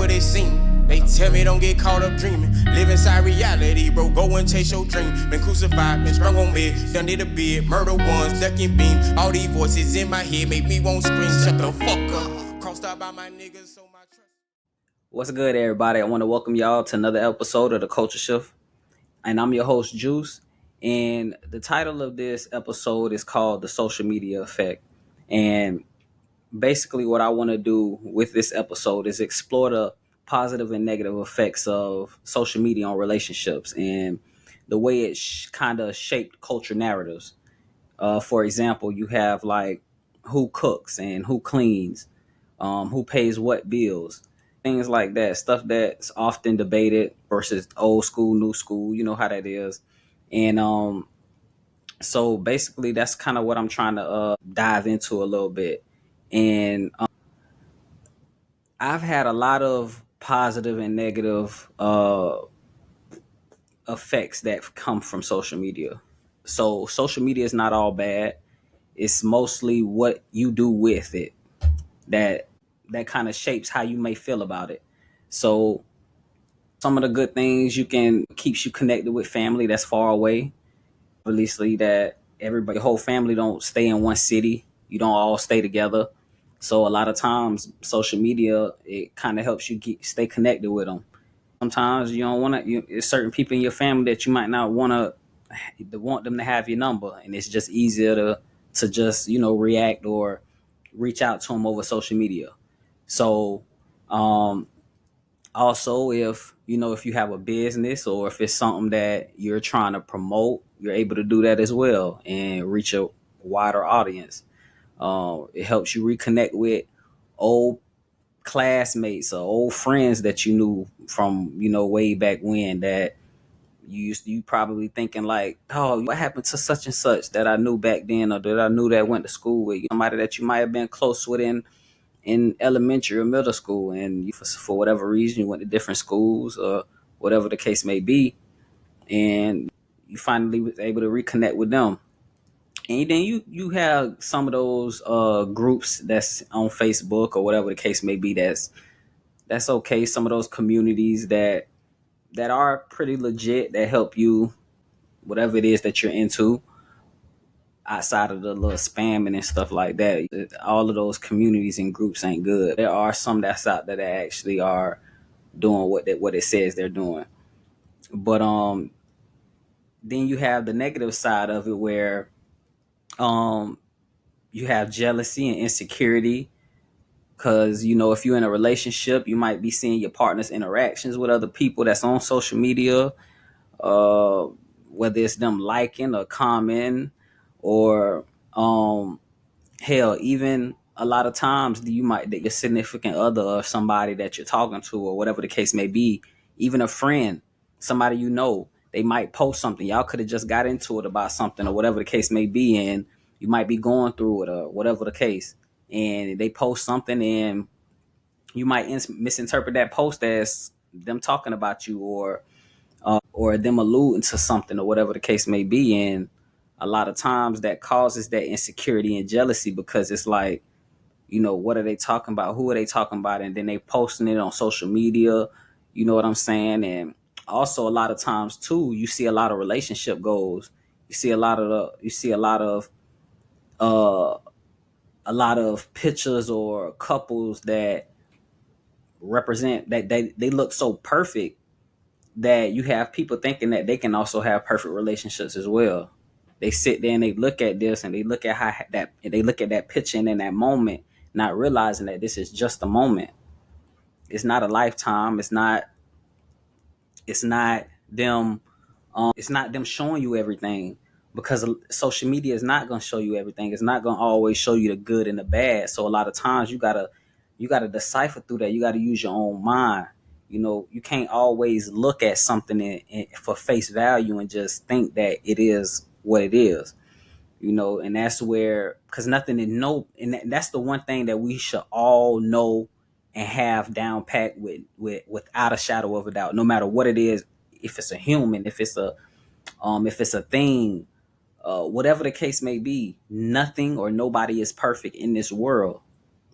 what it seems. They tell me don't get caught up dreaming. Live inside reality, bro. Go and chase your dream. Been crucified, been strung on bed, done did a bid, murder ones, ducking beams. All these voices in my head make me want scream. Shut the fuck up. Crossed out by my niggas, so my trust. What's good, everybody? I want to welcome y'all to another episode of The Culture Shift. And I'm your host, Juice. And the title of this episode is called The Social Media Effect. And basically what I want to do with this episode is explore the positive and negative effects of social media on relationships and the way it kind of shaped culture narratives. For example, you have like who cooks and who cleans, who pays what bills, things like that, stuff that's often debated versus old school, new school, you know how that is. And so basically that's kind of what I'm trying to dive into a little bit. And I've had a lot of positive and negative effects that come from social media. So social media is not all bad. It's mostly what you do with it that kind of shapes how you may feel about it. So some of the good things you can keeps you connected with family that's far away. Obviously, that everybody, your whole family don't stay in one city. You don't all stay together. So a lot of times, social media it kind of helps you stay connected with them. Sometimes you don't want to. There's certain people in your family that you might not want them to have your number, and it's just easier to just react or reach out to them over social media. So um, also, if you have a business or if it's something that you're trying to promote, you're able to do that as well and reach a wider audience. It helps you reconnect with old classmates or old friends that you knew from way back when that you probably thinking like, oh, what happened to such and such that I knew back then or that I knew that went to school with, somebody that you might have been close with in elementary or middle school, and for whatever reason you went to different schools or whatever the case may be, and you finally was able to reconnect with them. And then you have some of those groups that's on Facebook or whatever the case may be, that's okay. Some of those communities that are pretty legit, that help you whatever it is that you're into outside of the little spamming and stuff like that. All of those communities and groups ain't good. There are some that's out there that actually are doing what it says they're doing. But then you have the negative side of it where um you have jealousy and insecurity, because if you're in a relationship, you might be seeing your partner's interactions with other people that's on social media, uh whether it's them liking or commenting or hell, even a lot of times that your significant other or somebody that you're talking to or whatever the case may be, even a friend, somebody they might post something. Y'all could have just got into it about something or whatever the case may be, and you might be going through it or whatever the case, and they post something and you might misinterpret that post as them talking about you or them alluding to something or whatever the case may be. And a lot of times that causes that insecurity and jealousy, because it's like, what are they talking about? Who are they talking about? And then they posting it on social media. You know what I'm saying? And also a lot of times too, you see a lot of relationship goals. You see uh, a lot of pictures or couples that represent that they look so perfect that you have people thinking that they can also have perfect relationships as well. They sit there and they look at this and they look at that picture and in that moment, not realizing that this is just a moment. It's not a lifetime. It's not them. It's not them showing you everything, because social media is not going to show you everything. It's not going to always show you the good and the bad. So a lot of times you gotta decipher through that. You got to use your own mind. You can't always look at something for face value and just think that it is what it is. And that's where, because nothing to know, and that's the one thing that we should all know and have down pat without a shadow of a doubt, no matter what it is. If it's a human, if it's a thing, whatever the case may be, nothing or nobody is perfect in this world.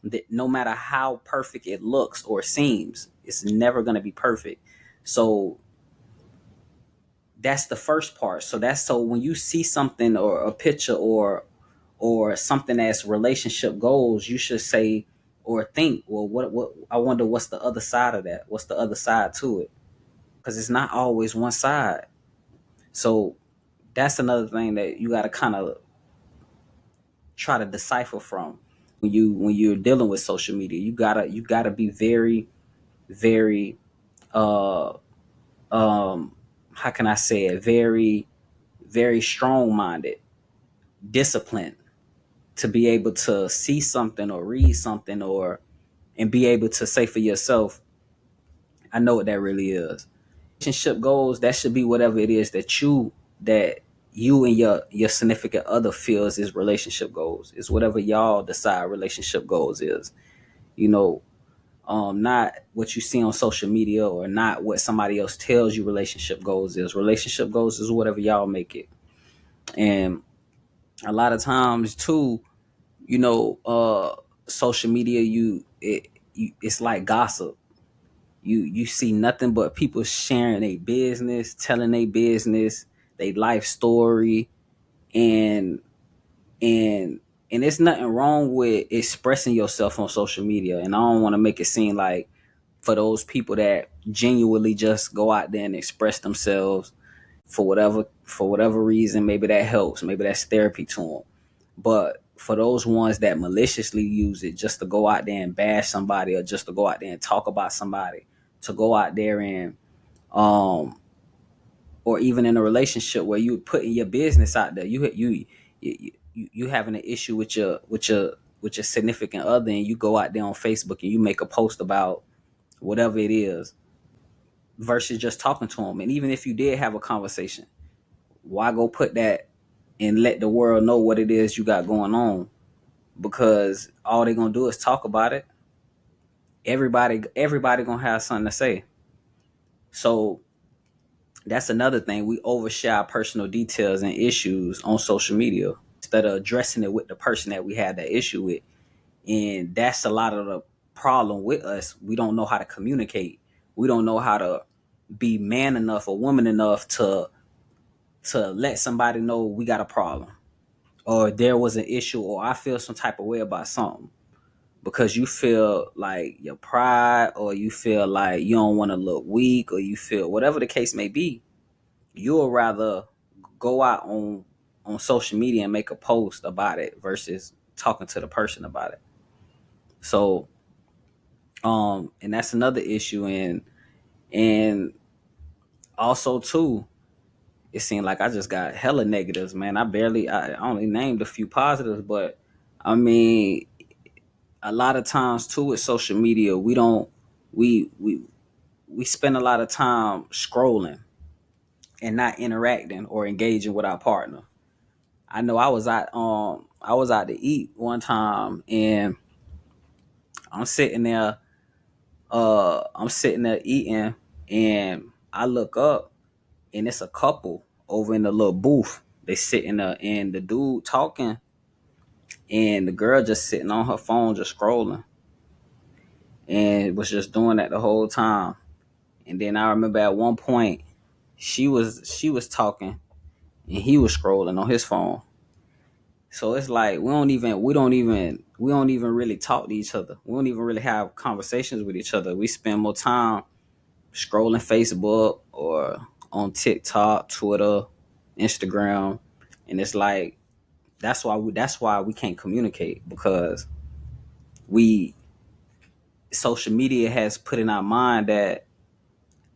That no matter how perfect it looks or seems, It's never going to be perfect. So that's the first part. So when you see something or a picture or something that's relationship goals, you should say or think, well, what I wonder what's the other side of that? What's the other side to it? Because it's not always one side. So that's another thing that you got to kind of try to decipher from when you're dealing with social media. You gotta be very, very uh how can I say it, very, very strong minded, disciplined, to be able to see something or read something or and be able to say for yourself, I know what that really is. Relationship goals, that should be whatever it is that you and your significant other feels is relationship goals. It's whatever y'all decide relationship goals is. You know, not what you see on social media or not what somebody else tells you relationship goals is. Relationship goals is whatever y'all make it. And a lot of times too, social media, it's like gossip. You see nothing but people sharing their business, telling their business, their life story, and and and it's nothing wrong with expressing yourself on social media. And I don't want to make it seem like for those people that genuinely just go out there and express themselves for whatever reason, maybe that helps, maybe that's therapy to them. But for those ones that maliciously use it just to go out there and bash somebody or just to go out there and talk about somebody, to go out there and or even in a relationship where you putting your business out there, you having an issue with your significant other, and you go out there on Facebook and you make a post about whatever it is versus just talking to them. And even if you did have a conversation, why go put that and let the world know what it is you got going on? Because all they're gonna do is talk about it. Everybody gonna have something to say. So that's another thing. We overshare our personal details and issues on social media instead of addressing it with the person that we had that issue with. And that's a lot of the problem with us. We don't know how to communicate. We don't know how to be man enough or woman enough to let somebody know we got a problem or there was an issue or I feel some type of way about something, because you feel like your pride or you feel like you don't want to look weak or you feel whatever the case may be. You'll rather go out on social media and make a post about it versus talking to the person about it. So and that's another issue. And also too, it seemed like I just got hella negatives, man. I only named a few positives, but I mean, a lot of times too with social media, we don't we spend a lot of time scrolling and not interacting or engaging with our partner. I know I was out to eat one time, and I'm sitting there eating, and I look up and it's a couple over in the little booth. They sitting there and the dude talking and the girl just sitting on her phone just scrolling and was just doing that the whole time. And then I remember at one point she was talking and he was scrolling on his phone. So it's like we don't even really talk to each other. We don't even really have conversations with each other. We spend more time scrolling Facebook or on TikTok, Twitter, Instagram, and it's like that's why we can't communicate, because we social media has put in our mind that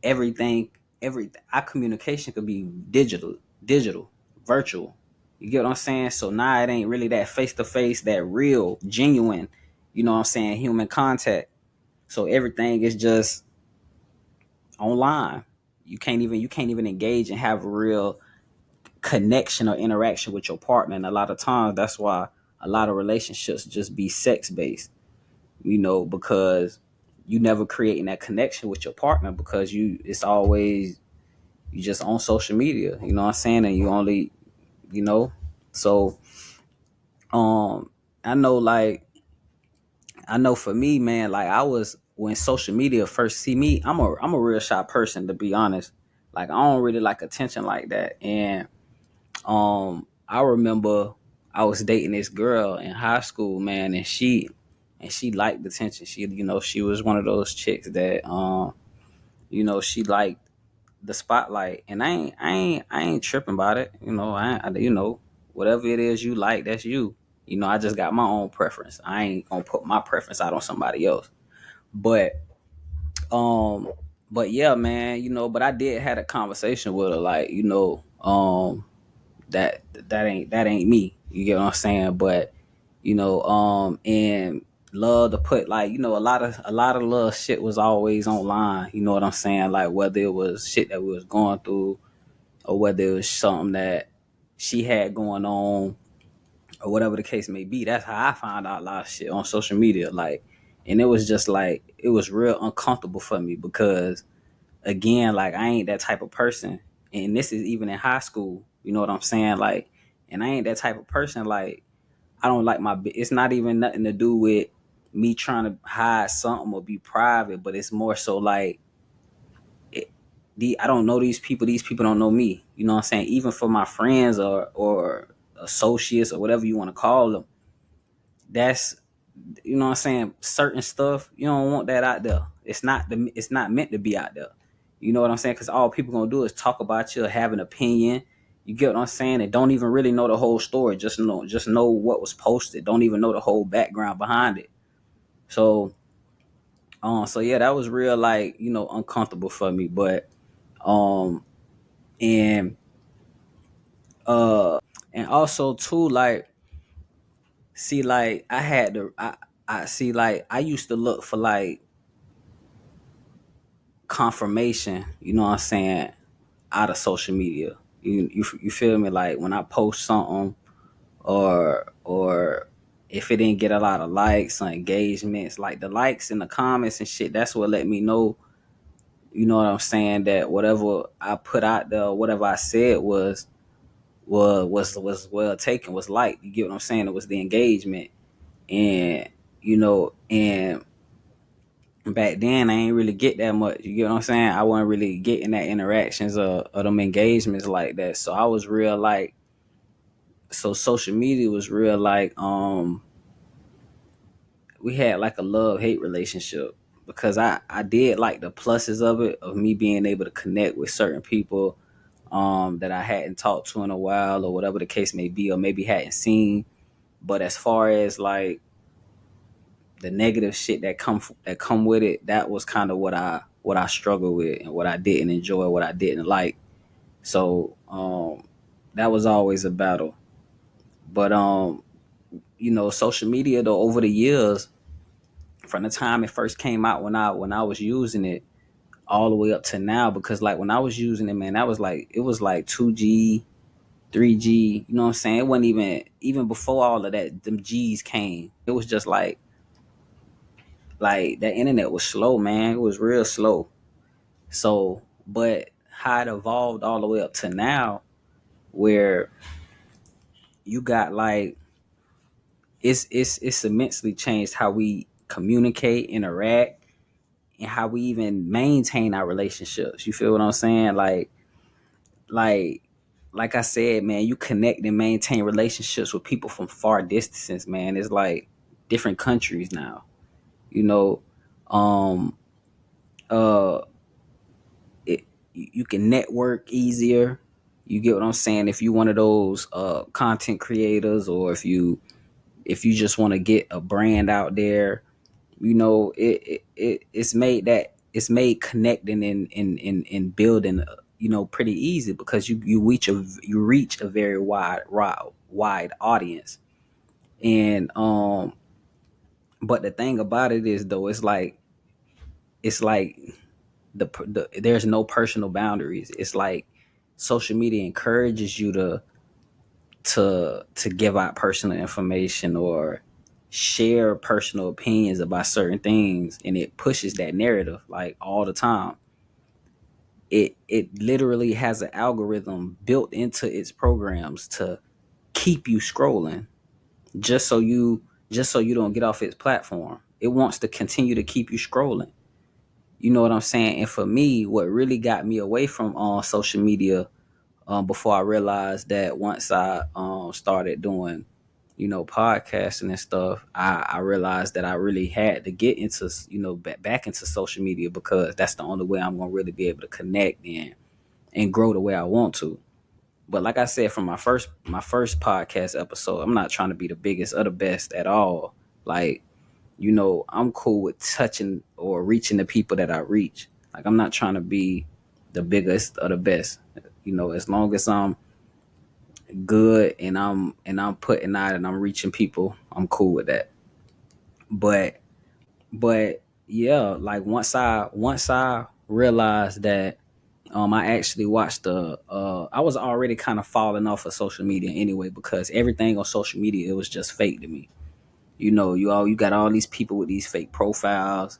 everything every our communication could be digital, virtual. You get what I'm saying? So now it ain't really that face to face, that real, genuine, you know what I'm saying, human contact. So everything is just online. You can't even engage and have a real connection or interaction with your partner. And a lot of times that's why a lot of relationships just be sex based, because you never creating that connection with your partner, because it's always you just on social media, you know what I'm saying? And you only, you know, so um I know, like, I know for me, man, like when social media first see me, I'm a real shy person, to be honest. Like I don't really like attention like that. And I remember I was dating this girl in high school, man, and she liked attention. She was one of those chicks that she liked the spotlight, and I ain't tripping about it. Whatever it is you like, that's you. I just got my own preference. I ain't gonna put my preference out on somebody else. But um, but yeah, man. But I did had a conversation with her, like that ain't me. You get what I'm saying? But and love to put, like, a lot of little shit was always online. You know what I'm saying? Like whether it was shit that we was going through, or whether it was something that she had going on, or whatever the case may be. That's how I found out a lot of shit on social media. Like, and it was just like it was real uncomfortable for me because, again, like I ain't that type of person, and this is even in high school. You know what I'm saying? Like, and I ain't that type of person. Like, I don't like it's not even nothing to do with me trying to hide something or be private, but it's more so like it, I don't know these people. These people don't know me. You know what I'm saying? Even for my friends or associates or whatever you want to call them, that's, you know what I'm saying, certain stuff you don't want that out there. It's not meant to be out there. You know what I'm saying? Because all people gonna do is talk about you, have an opinion. You get what I'm saying? And don't even really know the whole story. Just know what was posted. Don't even know the whole background behind it. So so yeah, that was real, like, uncomfortable for me. But um and and also too, like, see, like I see, like, I used to look for, like, confirmation, you know what I'm saying, out of social media. You feel me? Like when I post something, or if it didn't get a lot of likes or engagements, like the likes and the comments and shit, that's what let me know, you know what I'm saying, that whatever I put out there, whatever I said was well taken, was liked. You get what I'm saying? It was the engagement. And and back then I ain't really get that much. You get what I'm saying? I wasn't really getting that interactions or them engagements like that. So I was real, like, so social media was real, like, we had like a love hate relationship, because I did like the pluses of it, of me being able to connect with certain people that I hadn't talked to in a while, or whatever the case may be, or maybe hadn't seen. But as far as like the negative shit that come with it, that was kind of what I struggled with, and what I didn't enjoy, what I didn't like. So that was always a battle. But social media, though, over the years, from the time it first came out, when I was using it, all the way up to now, because like when I was using it, man, it was like 2G, 3G, you know what I'm saying? It wasn't even before all of that, them G's came. It was just like that internet was slow, man. It was real slow. So, but how it evolved all the way up to now, where you got, like, it's immensely changed how we communicate, interact, and how we even maintain our relationships. You feel what I'm saying? Like like I said, man, you connect and maintain relationships with people from far distances, man. It's like different countries now. You know, um, uh, you can network easier. You get what I'm saying? If you one of those content creators, or if you just want to get a brand out there, it's made connecting and building, pretty easy, because you reach a very wide audience. And but the thing about it is, though, it's like there's no personal boundaries. It's like social media encourages you to give out personal information, or share personal opinions about certain things, and it pushes that narrative like all the time. It literally has an algorithm built into its programs to keep you scrolling, just so you don't get off its platform. it wants to continue to keep you scrolling. You know what I'm saying? And for me, what really got me away from social media, before I realized that once I started doing, podcasting and stuff, I realized that I really had to get into, back into social media, because that's the only way I'm gonna really be able to connect and grow the way I want to. But like I said, from my first podcast episode, I'm not trying to be the biggest or the best at all. Like, I'm cool with touching or reaching the people that I reach. Like, I'm not trying to be the biggest or the best. As long as I'm good and I'm putting out and I'm reaching people, I'm cool with that. But yeah, like once I realized that, I actually watched I was already kind of falling off of social media anyway, because everything on social media, it was just fake to me. You got all these people with these fake profiles.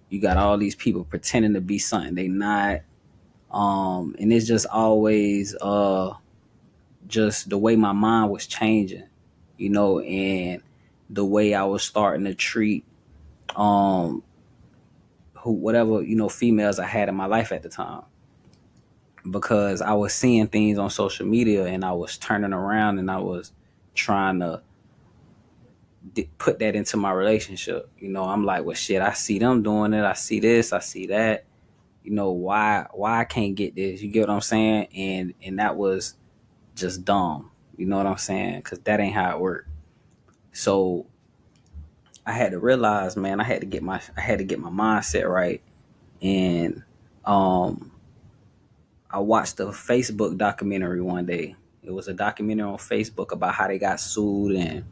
You got all these people pretending to be something they not. And it's just always just the way my mind was changing, and the way I was starting to treat um whatever, females I had in my life at the time, because I was seeing things on social media and I was turning around and I was trying to put that into my relationship. I'm like, well, shit, I see them doing it. I see this, I see that. Why I can't get this? You get what I'm saying? And that was just dumb. You know what I'm saying? Because that ain't how it worked. So I had to realize, man, I had to get my mindset right. And I watched a Facebook documentary one day. It was a documentary on Facebook about how they got sued, and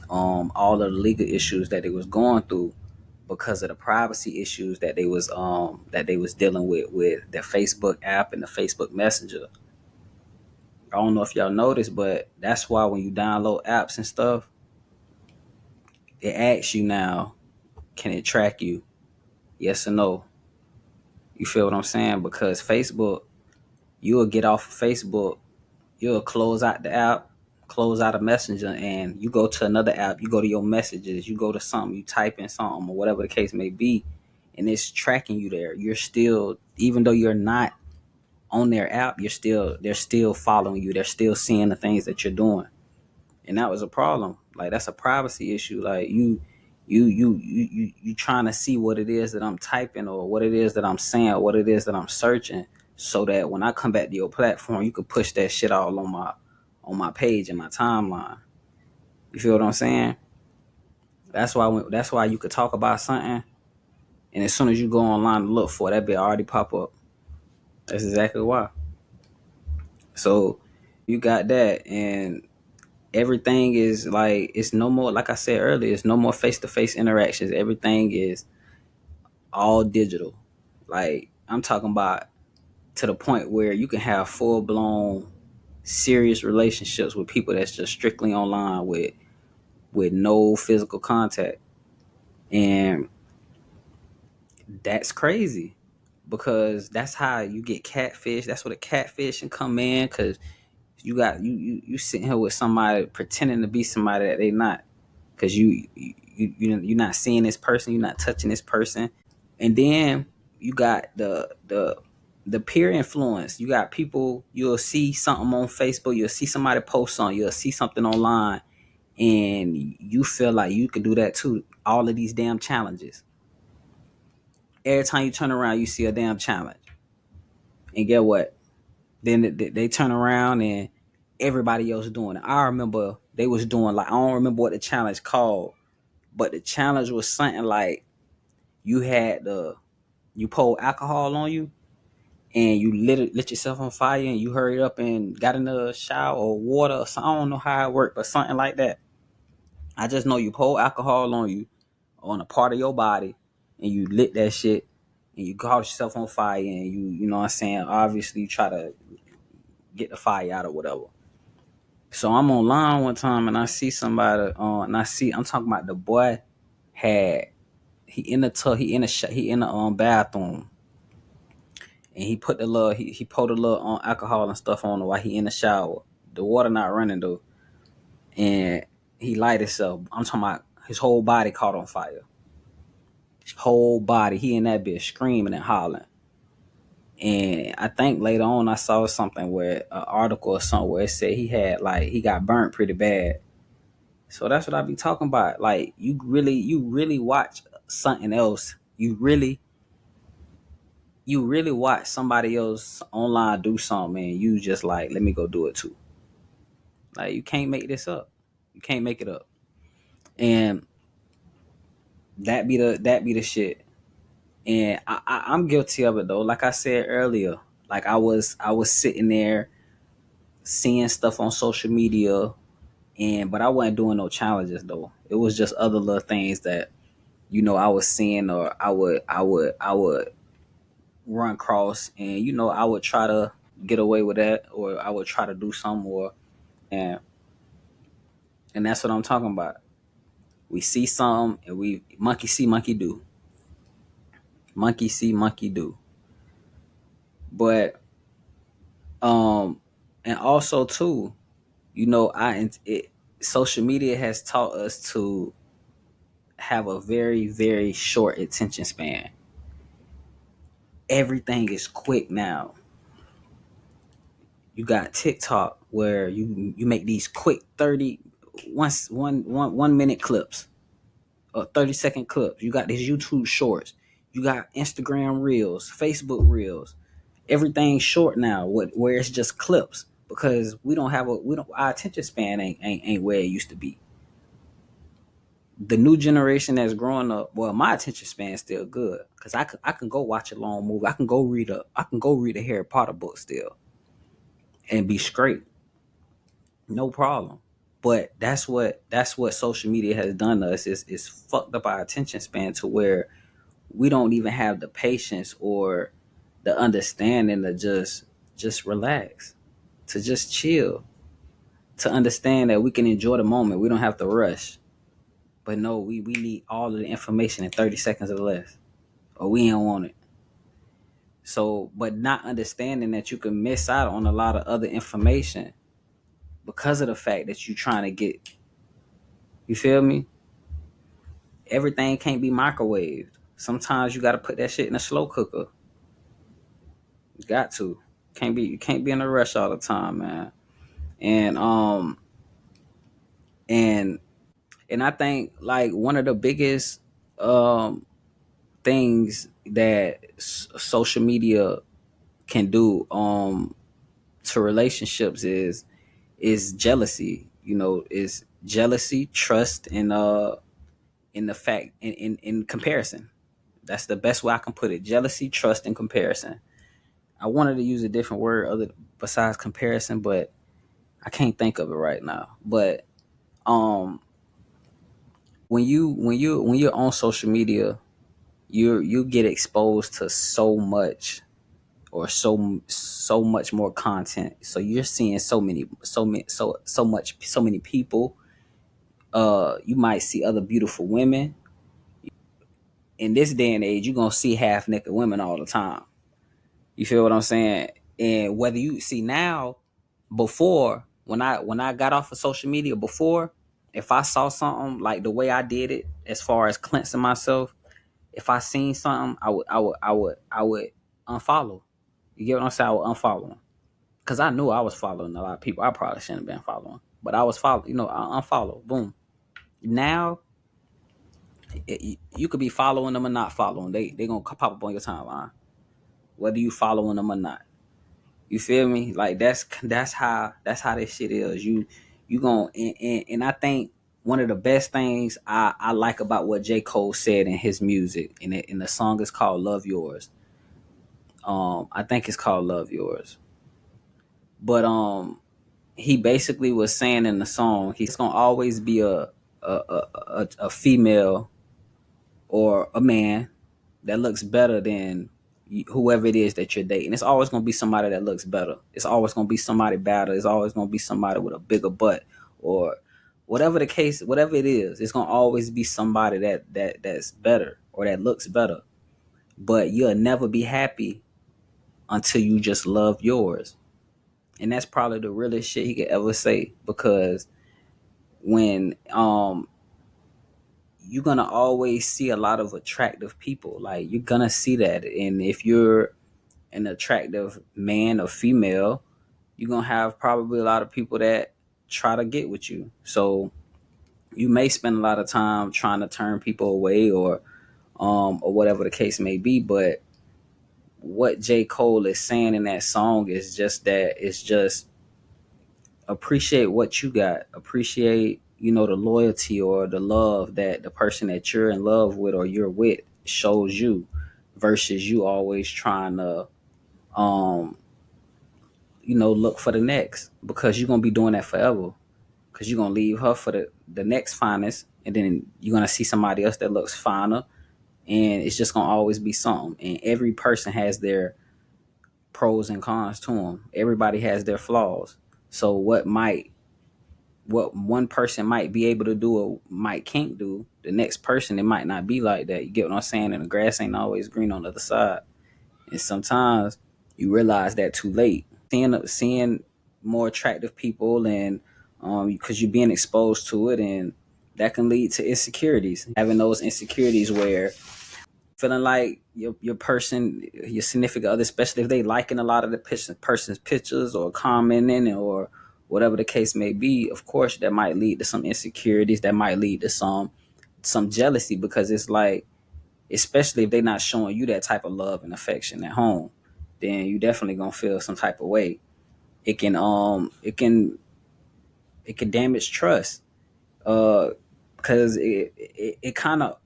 all of the legal issues that they was going through because of the privacy issues that they was dealing with the Facebook app and the Facebook Messenger. I don't know if y'all noticed, but that's why when you download apps and stuff, it asks you now, can it track you? Yes or no? You feel what I'm saying? Because Facebook, you'll get off of Facebook, you'll close out the app, close out a messenger, and you go to another app, you go to your messages, you go to something, you type in something or whatever the case may be, and it's tracking you there. You're still, even though you're not on their app, they're still following you. They're still seeing the things that you're doing. And that was a problem. Like, that's a privacy issue. Like, you trying to see what it is that I'm typing, or what it is that I'm saying, or what it is that I'm searching, so that when I come back to your platform, you could push that shit all on my page and my timeline. You feel what I'm saying? That's why you could talk about something, and as soon as you go online to look for it, that bit already pop up. That's exactly why. So you got that, and everything is like, it's no more, like I said earlier, it's no more face-to-face interactions. Everything is all digital. Like, I'm talking about, to the point where you can have full-blown serious relationships with people that's just strictly online, with no physical contact. And that's crazy, because that's how you get catfish. That's where the catfishing come in, because you sitting here with somebody pretending to be somebody that they not, because you're not seeing this person, you're not touching this person. And then you got the peer influence. You got people, you'll see something on Facebook, you'll see somebody post something, you'll see something online, and you feel like you could do that too. All of these damn challenges. Every time you turn around, you see a damn challenge. And get what? Then they turn around and everybody else doing it. I remember they was doing, like, I don't remember what the challenge called, but the challenge was something like, you poured alcohol on you, and you lit yourself on fire, and you hurried up and got in the shower or water or something. I don't know how it worked, but something like that. I just know you poured alcohol on you, on a part of your body, and you lit that shit, and you caught yourself on fire, and you know what I'm saying, obviously you try to get the fire out or whatever. So I'm online one time and I see somebody, I'm talking about the boy had, he in the tub, he in the bathroom, and he put he poured a little alcohol and stuff on him while he in the shower. The water not running though, and he light himself. I'm talking about his whole body caught on fire. Whole body, he in that bitch screaming and hollering. And I think later on I saw something where an article or something where it said he got burnt pretty bad. So that's what I be talking about. Like you really watch something else. You really watch somebody else online do something and you just like, let me go do it too. Like you can't make this up. You can't make it up. And that be the shit. And I'm guilty of it though. Like I said earlier, like I was sitting there seeing stuff on social media, and but I wasn't doing no challenges though. It was just other little things that I was seeing, or I would run across, and I would try to get away with that, or I would try to do some more, and that's what I'm talking about. We see some, and we monkey see, monkey do, monkey see, monkey do. But and also too, social media has taught us to have a very, very short attention span. Everything is quick now. You got TikTok where you make these quick 1 minute clips or 30-second clips. You got these YouTube shorts. You got Instagram reels, Facebook reels. Everything's short now, where it's just clips, because our attention span ain't where it used to be. The new generation that's growing up, well, my attention span is still good because I can go watch a long movie. I can go read a Harry Potter book still and be straight, no problem. But that's what social media has done to us, is fucked up our attention span to where we don't even have the patience or the understanding to just relax, to just chill, to understand that we can enjoy the moment. We don't have to rush. But no, we need all of the information in 30 seconds or less, or we don't want it. So, but not understanding that you can miss out on a lot of other information because of the fact that you're trying to get, you feel me? Everything can't be microwaved. Sometimes you got to put that shit in a slow cooker. You got to. You can't be in a rush all the time, man. And and and I think like one of the biggest things that social media can do to relationships is jealousy. Is jealousy, trust, and in the fact in comparison. That's the best way I can put it. Jealousy, trust, and comparison. I wanted to use a different word other besides comparison, but I can't think of it right now. But um when you're on social media, you get exposed to so much, or so much more content. So you're seeing so many people. You might see other beautiful women. In this day and age, you're gonna see half naked women all the time. You feel what I'm saying? And whether you see now, before, when I got off of social media before, if I saw something like the way I did it, as far as cleansing myself, if I seen something, I would unfollow. You get what I'm saying? I would unfollow them. Cause I knew I was following a lot of people I probably shouldn't have been following, but I was following. I unfollow. Boom. Now you could be following them or not following. They gonna pop up on your timeline, whether you following them or not. You feel me? Like that's how this shit is. You gonna and I think one of the best things I like about what J. Cole said in his music, and the song is called "Love Yours." I think it's called "Love Yours," but he basically was saying in the song, he's gonna always be a female or a man that looks better than whoever it is that you're dating. It's always gonna be somebody that looks better. It's always gonna be somebody better. It's always gonna be somebody with a bigger butt, or whatever the case, whatever it is. It's gonna always be somebody that's better or that looks better. But you'll never be happy until you just love yours. And that's probably the realest shit he could ever say, because when you're gonna always see a lot of attractive people. Like, you're gonna see that. And if you're an attractive man or female, you're gonna have probably a lot of people that try to get with you. So you may spend a lot of time trying to turn people away, or whatever the case may be. But what J. Cole is saying in that song is just that. It's just appreciate what you got. Appreciate, the loyalty or the love that the person that you're in love with or you're with shows you, versus you always trying to um look for the next, because you're gonna be doing that forever. Because you're gonna leave her for the next finest, and then you're gonna see somebody else that looks finer, and it's just gonna always be something. And every person has their pros and cons to them. Everybody has their flaws. So what one person might be able to do or might can't do, the next person, it might not be like that. You get what I'm saying? And the grass ain't always green on the other side. And sometimes you realize that too late. Seeing more attractive people, and because you're being exposed to it, and that can lead to insecurities. Having those insecurities where feeling like your person, your significant other, especially if they liking a lot of the person's pictures or commenting or whatever the case may be, of course that might lead to some insecurities. That might lead to some jealousy, because it's like, especially if they're not showing you that type of love and affection at home, then you definitely gonna feel some type of way. It can damage trust, because it kind of,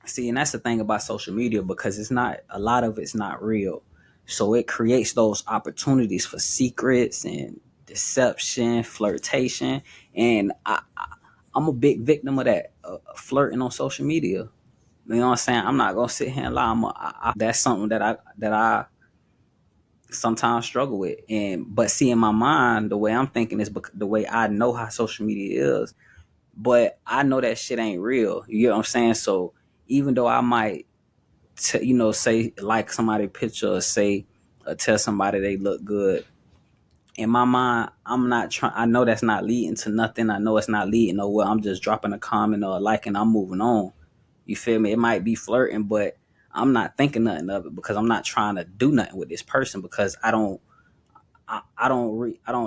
see, and that's the thing about social media, because it's not, a lot of it's not real. So it creates those opportunities for secrets and deception, flirtation. And I'm a big victim of that, flirting on social media. You know what I'm saying? I'm not gonna sit here and lie. That's something that I sometimes struggle with. And but see, in my mind, the way I'm thinking is the way I know how social media is. But I know that shit ain't real. You get what I'm saying? So even though I might, say like somebody picture, or say, or tell somebody they look good, in my mind, I'm not trying. I know that's not leading to nothing. I know it's not leading nowhere. I'm just dropping a comment or a like, and I'm moving on. You feel me? It might be flirting, but I'm not thinking nothing of it, because I'm not trying to do nothing with this person, because I don't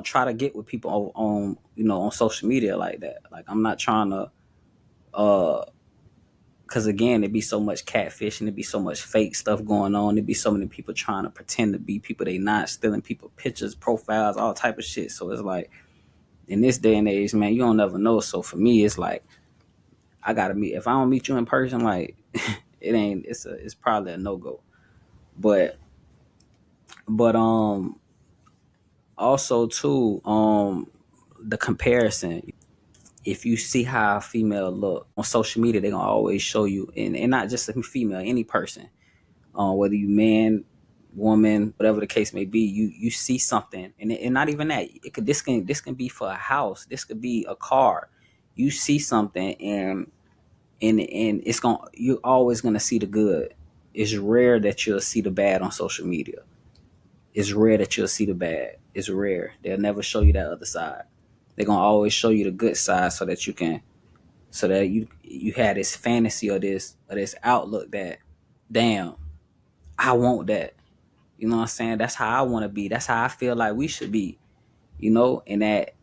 try to get with people on social media like that. Like, I'm not trying to, because again, it'd be so much catfishing, it'd be so much fake stuff going on, it'd be so many people trying to pretend to be people they not, stealing people pictures, profiles, all type of shit. So it's like, in this day and age, man, you don't never know. So for me, it's like, I gotta meet. If I don't meet you in person, like, it's probably a no go. But also too, the comparison. If you see how a female look on social media, they're gonna always show you, and not just a female, any person, whether you man, woman, whatever the case may be, you see something, and not even that. This can be for a house. This could be a car. You see something, and you're always gonna see the good. It's rare that you'll see the bad on social media. It's rare that you'll see the bad. It's rare. They'll never show you that other side. They're gonna always show you the good side, so that you had this fantasy, or this outlook that, damn, I want that. You know what I'm saying? That's how I want to be. That's how I feel like we should be. And that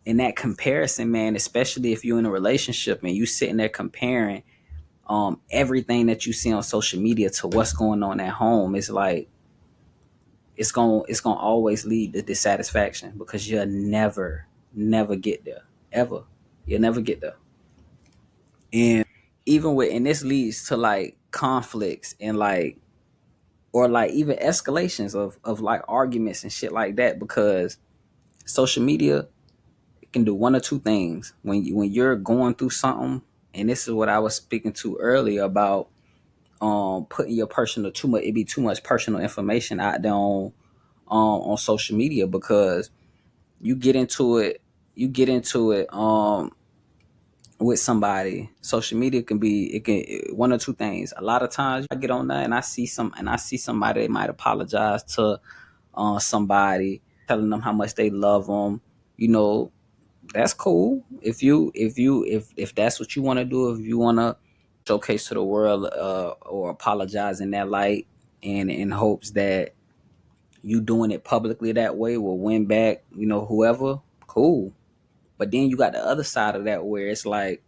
in that comparison, man, especially if you're in a relationship and you sitting there comparing everything that you see on social media to what's going on at home, it's like, it's gonna always lead to dissatisfaction, because you'll never get there, ever. You'll never get there. And and this leads to like conflicts, and like, or like even escalations of like arguments and shit like that, because social media can do one or two things when you're going through something. And this is what I was speaking to earlier about, putting your personal too much, it be too much personal information out there on social media, because you get into it you get into it with somebody. Social media can be, it can, one or two things. A lot of times I get on there and I see somebody that might apologize to somebody, telling them how much they love them, you know That's cool. If that's what you want to do, if you want to showcase to the world or apologize in that light, and in hopes that you doing it publicly that way will win back, whoever, cool. But then you got the other side of that where it's like,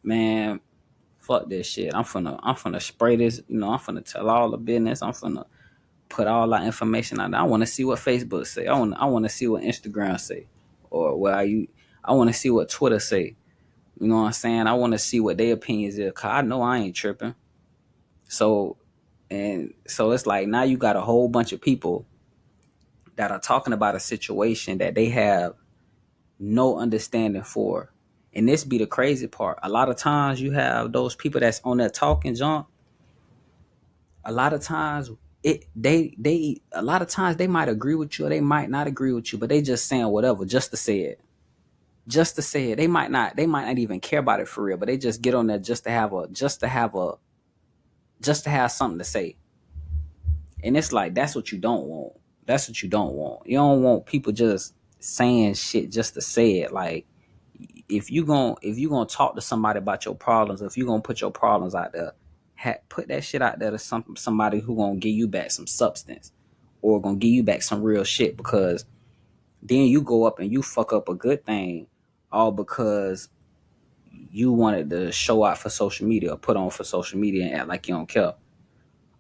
man, fuck this shit. I'm finna spray this, I'm finna tell all the business. I'm finna put all that information out there. I want to see what Facebook say. I want to see what Instagram say, or I want to see what Twitter say. You know what I'm saying? I want to see what their opinions is, cause I know I ain't tripping. So, and so it's like now you got a whole bunch of people that are talking about a situation that they have no understanding for. And this be the crazy part. A lot of times you have those people that's on that talking junk. A lot of times they a lot of times they might agree with you or they might not agree with you, but they just saying whatever just to say it. Just to say it. They might not even care about it for real, but they just get on there just to have something to say. And it's like that's what you don't want. That's what you don't want. You don't want people just saying shit just to say it. Like if you gonna talk to somebody about your problems, if you gonna put your problems out there, put that shit out there to somebody who gonna give you back some substance or gonna give you back some real shit. Because then you go up and you fuck up a good thing, all because you wanted to show out for social media or put on for social media and act like you don't care.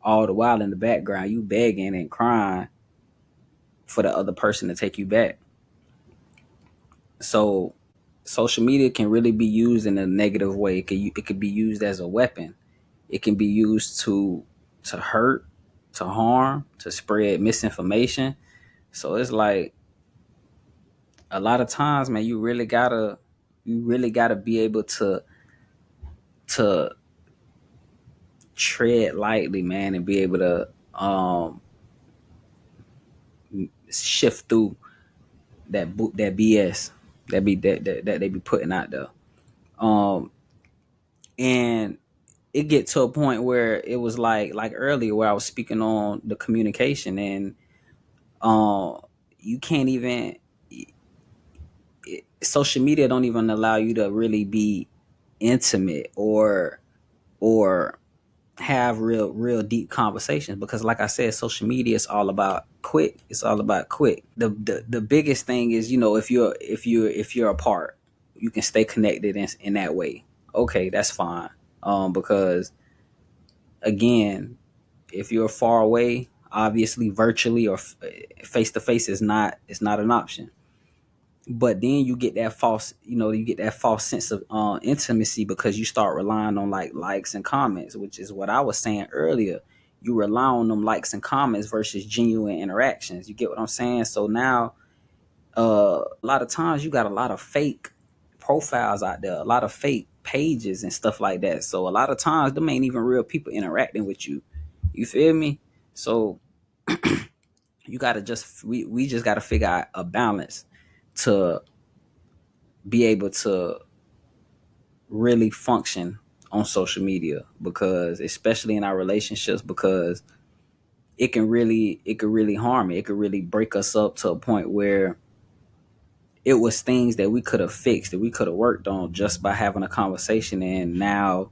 All the while in the background, you begging and crying for the other person to take you back. So social media can really be used in a negative way. It could be used as a weapon. It can be used to hurt, to harm, to spread misinformation. So it's like a lot of times, man, you really gotta be able to tread lightly, man, and be able to shift through that BS that they be putting out there. Um, and it get to a point where it was like earlier where I was speaking on the communication, and you can't even social media don't even allow you to really be intimate or have real deep conversations, because like I said, social media is all about quick. It's all about quick. The biggest thing is, if you're apart, you can stay connected in that way. Okay, that's fine. Because again, if you're far away, obviously virtually or face to face is not an option. But then you get that false sense of intimacy, because you start relying on like likes and comments, which is what I was saying earlier. You rely on them likes and comments versus genuine interactions. You get what I'm saying? So now a lot of times you got a lot of fake profiles out there, a lot of fake pages and stuff like that. So a lot of times them ain't even real people interacting with you. You feel me? So you gotta we just gotta figure out a balance to be able to really function on social media, because especially in our relationships, because it could really harm it. It could really break us up to a point where it was things that we could have fixed, that we could have worked on just by having a conversation. And now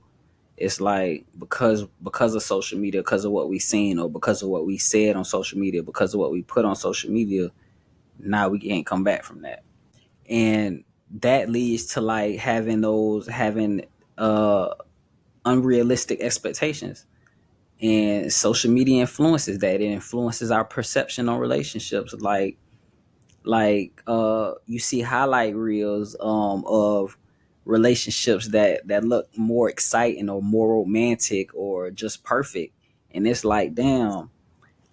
it's like, because of social media, because of what we seen, or because of what we said on social media, because of what we put on social media, now we can't come back from that. And that leads to like having uh unrealistic expectations. And social media influences that. It influences our perception on relationships. Like you see highlight reels of relationships that look more exciting or more romantic or just perfect. And it's like, damn,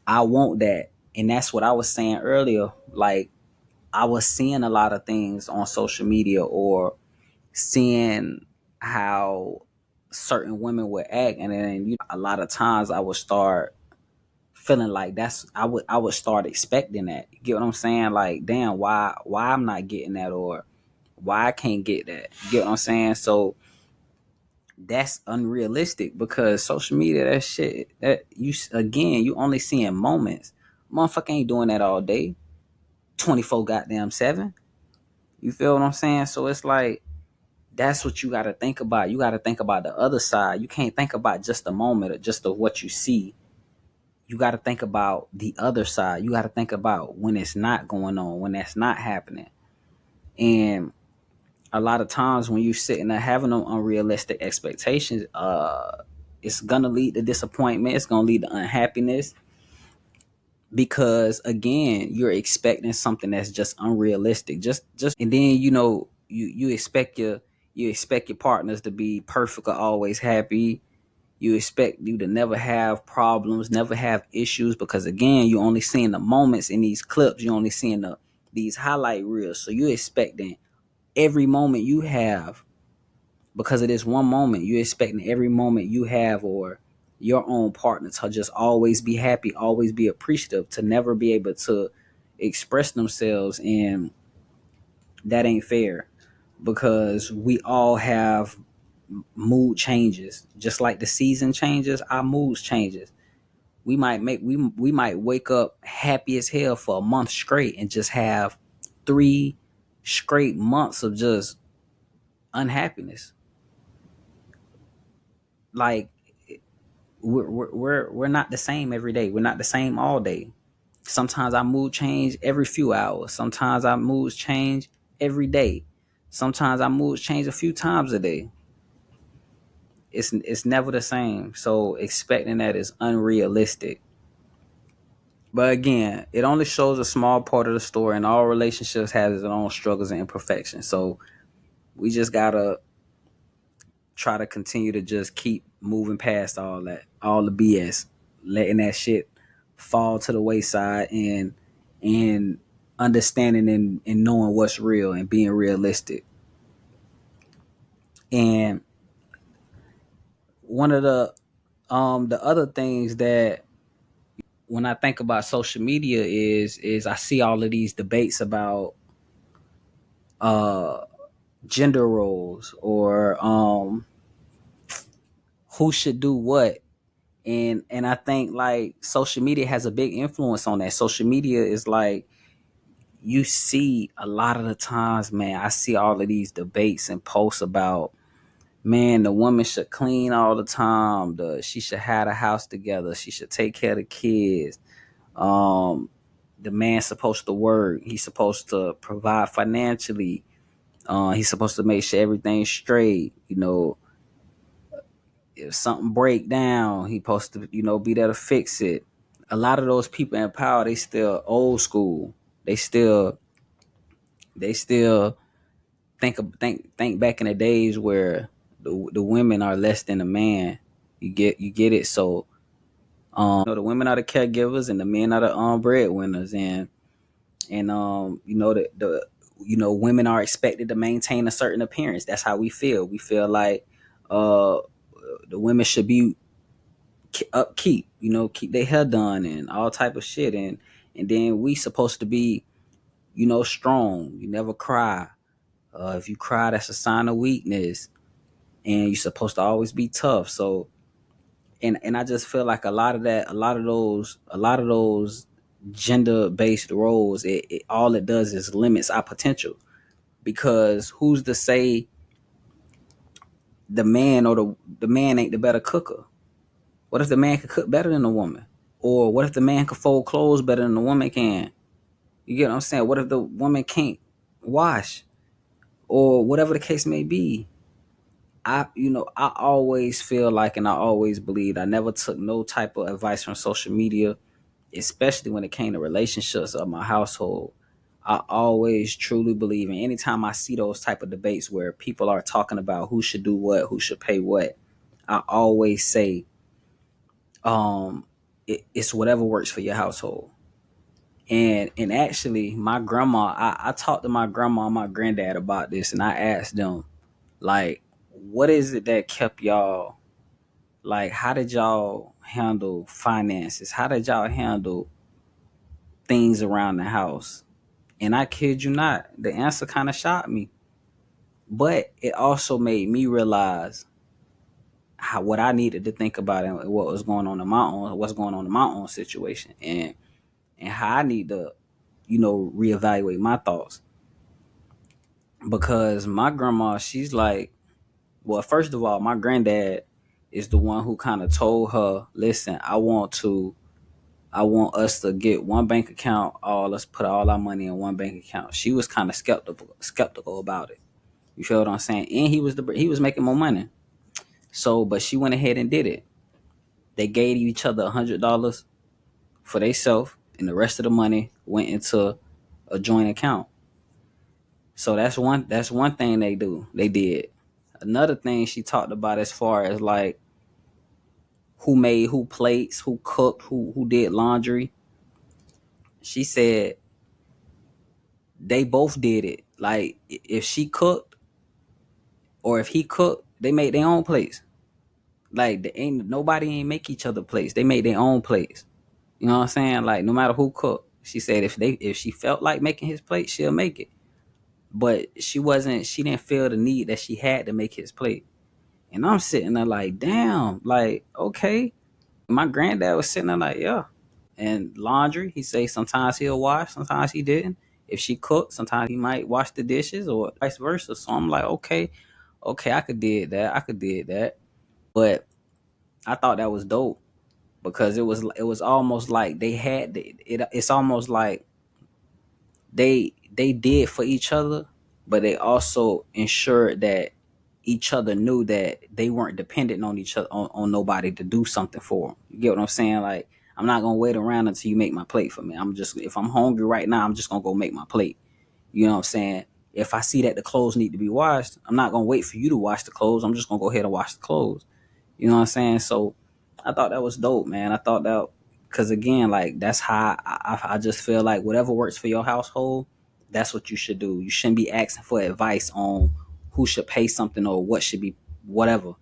I want that. And that's what I was saying earlier. Like, I was seeing a lot of things on social media, or seeing how certain women would act, and then a lot of times I would start feeling like I would start expecting that. You get what I'm saying? Like, damn, why I'm not getting that, or why I can't get that. You get what I'm saying? So that's unrealistic, because social media, that shit, that you only seeing moments. Motherfucker ain't doing that all day, 24 goddamn 7. You feel what I'm saying? So it's like that's what you got to think about. You got to think about the other side. You can't think about just the moment or just of what you see. You got to think about the other side. You got to think about when it's not going on, when that's not happening. And a lot of times when you sitting there having them unrealistic expectations, it's gonna lead to disappointment. It's gonna lead to unhappiness because again, you're expecting something that's just unrealistic. Just and then you expect your partners to be perfect or always happy. You expect you to never have problems, never have issues because again, you're only seeing the moments in these clips. You're only seeing these highlight reels. So you're expecting every moment you have because of this one moment. You're expecting every moment you have or your own partner to just always be happy, always be appreciative, to never be able to express themselves. And that ain't fair because we all have mood changes. Just like the season changes, our moods changes. We might wake up happy as hell for a month straight and just have 3 straight months of just unhappiness. Like we're not the same every day. We're not the same all day. Sometimes our mood change every few hours. Sometimes our moods change every day. Sometimes our moods change a few times a day. It's never the same. So expecting that is unrealistic. But again, it only shows a small part of the story, and all relationships have its own struggles and imperfections. So we just gotta try to continue to just keep moving past all that, all the BS, letting that shit fall to the wayside and understanding and knowing what's real and being realistic. And one of the other things that when I think about social media is I see all of these debates about uh gender roles or who should do what. And I think like social media has a big influence on that. Social media is like you see a lot of the times, man, I see all of these debates and posts about, man, the woman should clean all the time. She should have the house together. She should take care of the kids. Um, the man's supposed to work. He's supposed to provide financially. He's supposed to make sure everything's straight. If something break down, he supposed to, be there to fix it. A lot of those people in power, they still old school. They still think back in the days where the women are less than the man. You get it. So the women are the caregivers and the men are the breadwinners, and women are expected to maintain a certain appearance. That's how we feel. We feel like uh the women should be upkeep, keep their hair done and all type of shit, and then we supposed to be, strong. You never cry. If you cry, that's a sign of weakness, and you're supposed to always be tough. So, and I just feel like a lot of those gender based roles, it all it does is limits our potential because who's to say the man or the man ain't the better cooker? What if the man could cook better than the woman? Or what if the man could fold clothes better than the woman can? You get what I'm saying? What if the woman can't wash? Or whatever the case may be. I always feel like, and I always believed, I never took no type of advice from social media, especially when it came to relationships of my household. I always truly believe, and anytime I see those type of debates where people are talking about who should do what, who should pay what, I always say, it's whatever works for your household. And actually, my grandma, I talked to my grandma and my granddad about this, and I asked them, like, what is it that kept y'all, like, how did y'all handle finances? How did y'all handle things around the house? And I kid you not, the answer kind of shocked me, but it also made me realize what I needed to think about and what was going on in my own, what's going on in my own situation, and how I need to, reevaluate my thoughts. because my grandma, she's like, well, first of all, my granddad is the one who kind of told her, listen, I want us to get one bank account. Let's put all our money in one bank account. She was kind of skeptical about it. You feel what I'm saying? And he was making more money. So, but she went ahead and did it. They gave each other $100 for themselves, and the rest of the money went into a joint account. So that's one thing they did. Another thing she talked about as far as like who plates, who cooked, who did laundry. She said they both did it. Like if she cooked or if he cooked, they made their own plates. Like nobody ain't make each other plates. They made their own plates. You know what I'm saying? Like no matter who cooked. She said if she felt like making his plate, she'll make it. But she didn't feel the need that she had to make his plate. And I'm sitting there like, damn, like, okay. My granddad was sitting there like, yeah. And laundry, he say sometimes he'll wash, sometimes he didn't. If she cooked, sometimes he might wash the dishes or vice versa. So I'm like, okay, I could did that. But I thought that was dope because it was almost like it's almost like they did for each other, but they also ensured that each other knew that they weren't dependent on each other on nobody to do something for them. You get what I'm saying? Like I'm not gonna wait around until you make my plate for me. I'm just if I'm hungry right now, I'm just gonna go make my plate. You know what I'm saying? If I see that the clothes need to be washed, I'm not gonna wait for you to wash the clothes. I'm just gonna go ahead and wash the clothes. You know what I'm saying? So I thought that was dope, man. I thought that because again, like that's how I just feel like whatever works for your household, that's what you should do. You shouldn't be asking for advice on who should pay something or what should be whatever.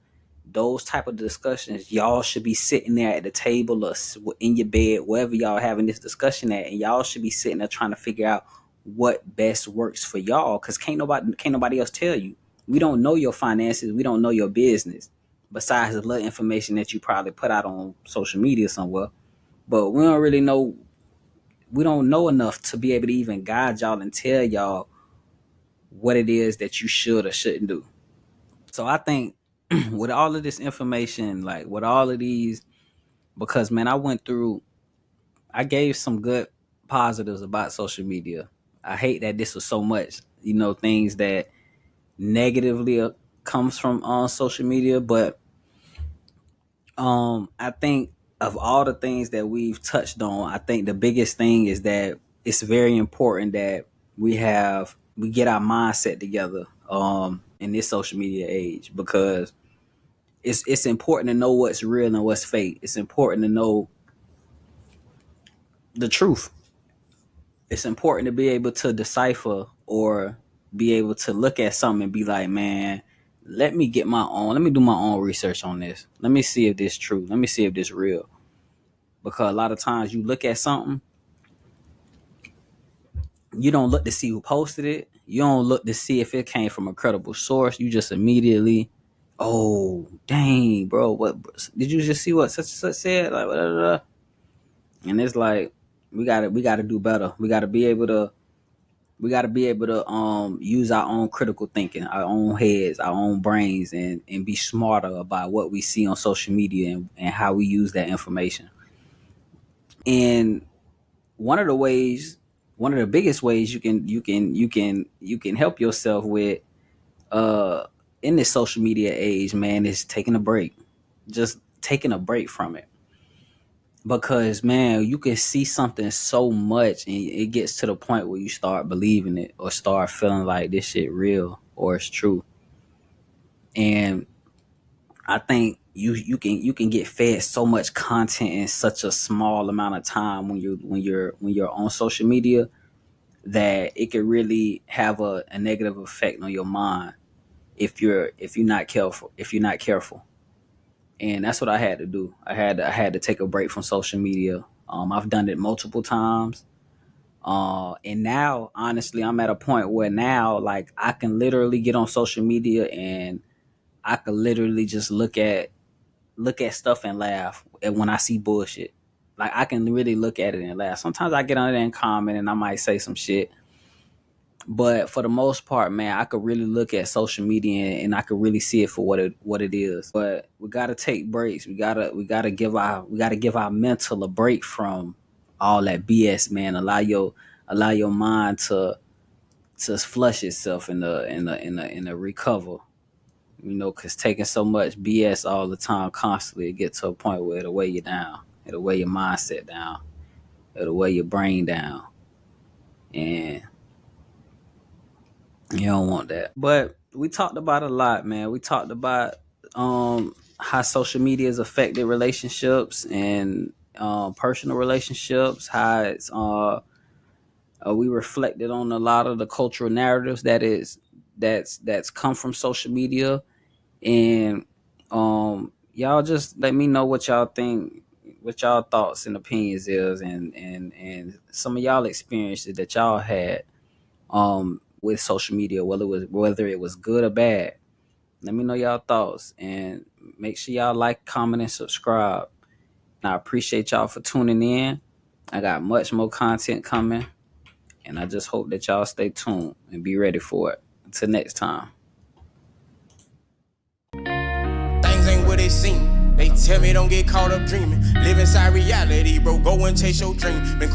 Those type of discussions, y'all should be sitting there at the table or in your bed, wherever y'all having this discussion at, and y'all should be sitting there trying to figure out what best works for y'all. Cause can't nobody else tell you. We don't know your finances. We don't know your business. Besides the little information that you probably put out on social media somewhere, but we don't really know. We don't know enough to be able to even guide y'all and tell y'all what it is that you should or shouldn't do. So I think with all of this information, like with all of these, because man, I gave some good positives about social media. I hate that this was so much, things that negatively comes from on social media, but I think of all the things that we've touched on, I think the biggest thing is that it's very important that we get our mindset together in this social media age because it's important to know what's real and what's fake. It's important to know the truth. It's important to be able to decipher or be able to look at something and be like, man, let me do my own research on this. Let me see if this true. Let me see if this real. Because a lot of times you look at something, you don't look to see who posted it. You don't look to see if it came from a credible source. You just immediately, oh dang, bro, what did you just see what such and such said? Like, blah, blah, blah. And it's like we gotta do better. We gotta be able to use our own critical thinking, our own heads, our own brains, and be smarter about what we see on social media and how we use that information. And one of the ways, one of the biggest ways you can help yourself with uh in this social media age, man, is taking a break. Just taking a break from it. Because man, you can see something so much and it gets to the point where you start believing it or start feeling like this shit real or it's true. And I think you can get fed so much content in such a small amount of time when you're on social media that it could really have a negative effect on your mind if you're not careful. And that's what I had to do. I had to take a break from social media. I've done it multiple times. And now, honestly, I'm at a point where now, like, I can literally get on social media and I can literally just look at stuff and laugh when I see bullshit. Like I can really look at it and laugh. Sometimes I get on there and comment and I might say some shit, But for the most part, man, I could really look at social media and I could really see it for what it is. But we gotta take breaks. We gotta give our mental a break from all that BS, man. Allow your mind to flush itself in the recover. You know, cause taking so much BS all the time, constantly, it get to a point where it'll weigh you down. It'll weigh your mindset down. It'll weigh your brain down, and you don't want that. But we talked about a lot, man. We talked about how social media has affected relationships and personal relationships. How it's we reflected on a lot of the cultural narratives that's come from social media, and y'all just let me know what y'all think, what y'all thoughts and opinions is, and some of y'all experiences that y'all had with social media, whether it was good or bad. Let me know y'all thoughts, and make sure y'all like, comment, and subscribe. And I appreciate y'all for tuning in. I got much more content coming, and I just hope that y'all stay tuned and be ready for it. Until next time. Things ain't what it seem. They tell me don't get caught up dreaming. Live inside reality, bro. Go and chase your dream. Been